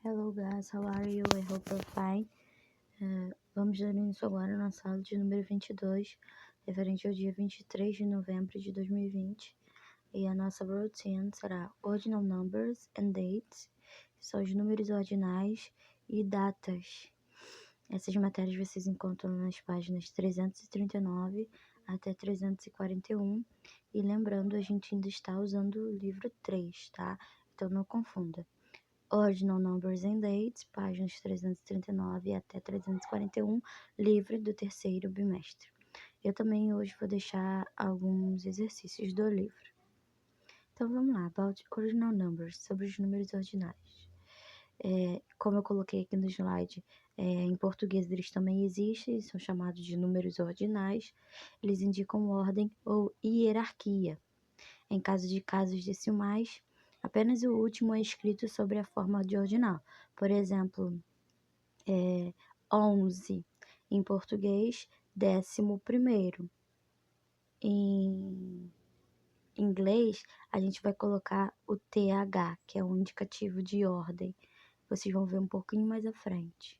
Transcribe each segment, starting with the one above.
Hello guys, how are you? I hope you're fine. Vamos dar início agora na sala de número 22, referente ao dia 23 de novembro de 2020. E a nossa routine será ordinal numbers and dates, que são os números ordinais e datas. Essas matérias vocês encontram nas páginas 339 até 341. E lembrando, a gente ainda está usando o livro 3, tá? Então não confunda. Ordinal Numbers and Dates, páginas 339 até 341, livre do terceiro bimestre. Eu também hoje vou deixar alguns exercícios do livro. Então vamos lá, about ordinal numbers, sobre os números ordinais. Como eu coloquei aqui no slide, em português eles também existem, são chamados de números ordinais. Eles indicam ordem ou hierarquia. Em caso de casos decimais, apenas o último é escrito sobre a forma de ordinal. Por exemplo, 11 em português, 11º. Em inglês, a gente vai colocar o TH, que é um indicativo de ordem. Vocês vão ver um pouquinho mais à frente.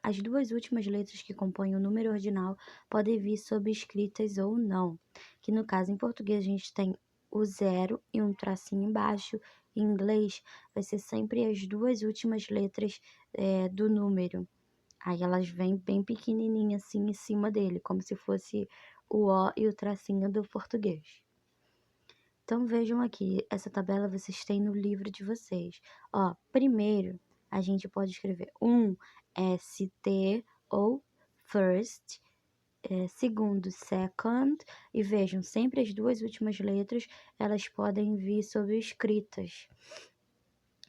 As duas últimas letras que compõem o número ordinal podem vir sobrescritas ou não, que no caso em português a gente tem o 0 e um tracinho embaixo. Em inglês vai ser sempre as duas últimas letras do número. Aí elas vêm bem pequenininhas assim em cima dele, como se fosse o O e o tracinho do português. Então vejam aqui, essa tabela vocês têm no livro de vocês. Primeiro a gente pode escrever ST ou first, segundo second, e vejam, sempre as duas últimas letras elas podem vir sobrescritas,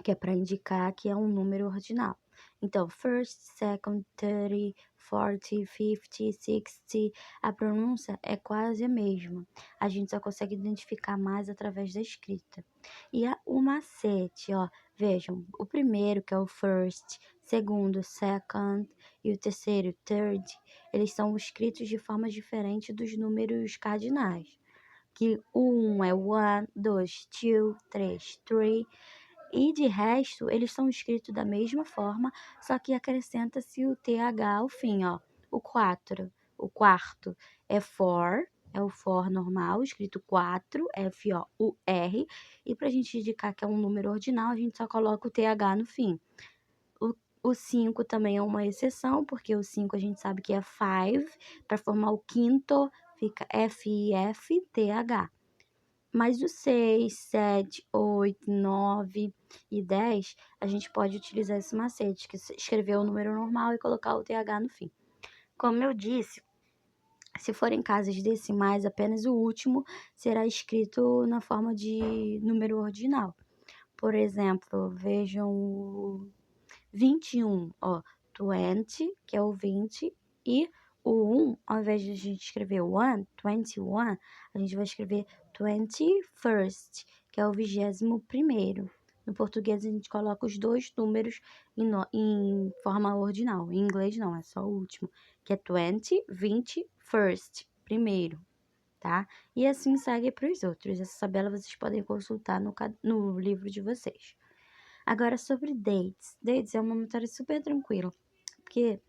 que é para indicar que é um número ordinal. Então, first, second, 30, 40, 50, 60, a pronúncia é quase a mesma. A gente só consegue identificar mais através da escrita. E o macete, vejam, o primeiro, que é o first, segundo, second, e o terceiro, third, eles são escritos de forma diferente dos números cardinais. Que o 1 é 1, 2, 2, 3, 3, e de resto, eles são escritos da mesma forma, só que acrescenta-se o TH ao fim, O 4, o quarto é for, é o for normal, escrito 4, F-O-U-R. E para a gente indicar que é um número ordinal, a gente só coloca o TH no fim. O 5 também é uma exceção, porque o 5 a gente sabe que é 5, para formar o quinto fica F-I-F-T-H. Mas o 6, 7, 8, 9 e 10, a gente pode utilizar esse macete, que é escrever o número normal e colocar o TH no fim. Como eu disse, se forem casas decimais, apenas o último será escrito na forma de número ordinal. Por exemplo, vejam o 21, 20, que é o 20, e o 1, ao invés de a gente escrever 21, a gente vai escrever 21st, que é o 21º. No português a gente coloca os dois números em forma ordinal. Em inglês não, é só o último, que é 21st, primeiro, tá? E assim segue para os outros. Essa tabela vocês podem consultar no livro de vocês. Agora, sobre dates. Dates é uma matéria super tranquila, porque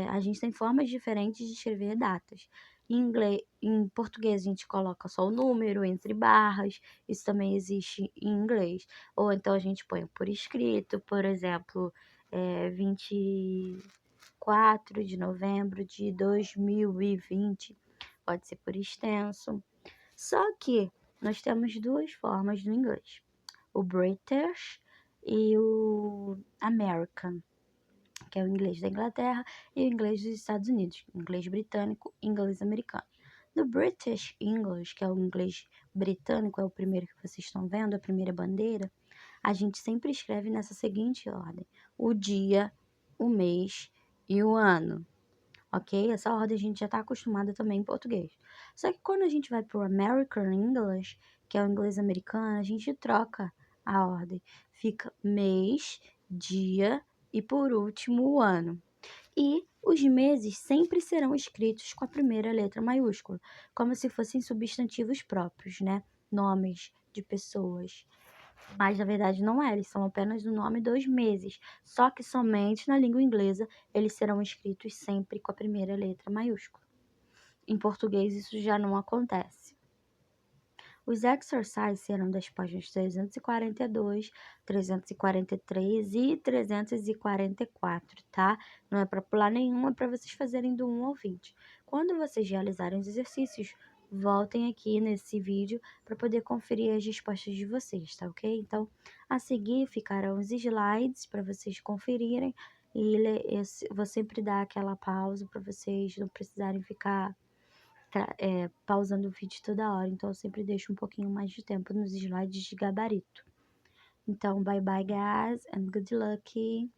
a gente tem formas diferentes de escrever datas. Em português, a gente coloca só o número entre barras, isso também existe em inglês. Ou então a gente põe por escrito, por exemplo, 24 de novembro de 2020, pode ser por extenso. Só que nós temos duas formas no inglês: o British e o American, que é o inglês da Inglaterra e o inglês dos Estados Unidos, inglês britânico e inglês americano. No British English, que é o inglês britânico, é o primeiro que vocês estão vendo, a primeira bandeira, a gente sempre escreve nessa seguinte ordem: o dia, o mês e o ano. Ok? Essa ordem a gente já está acostumada também em português. Só que quando a gente vai para o American English, que é o inglês americano, a gente troca a ordem. Fica mês, dia e, por último, o ano. E os meses sempre serão escritos com a primeira letra maiúscula, como se fossem substantivos próprios, né? Nomes de pessoas. Mas na verdade não é, eles são apenas o nome dos meses. Só que somente na língua inglesa eles serão escritos sempre com a primeira letra maiúscula. Em português isso já não acontece. Os exercises serão das páginas 342, 343 e 344, tá? Não é para pular nenhuma, é para vocês fazerem do 1 ao 20. Quando vocês realizarem os exercícios, voltem aqui nesse vídeo para poder conferir as respostas de vocês, tá ok? Então, a seguir ficarão os slides para vocês conferirem e eu vou sempre dar aquela pausa para vocês não precisarem ficar pausando o vídeo toda hora, então eu sempre deixo um pouquinho mais de tempo nos slides de gabarito. Então, bye bye guys and good luck!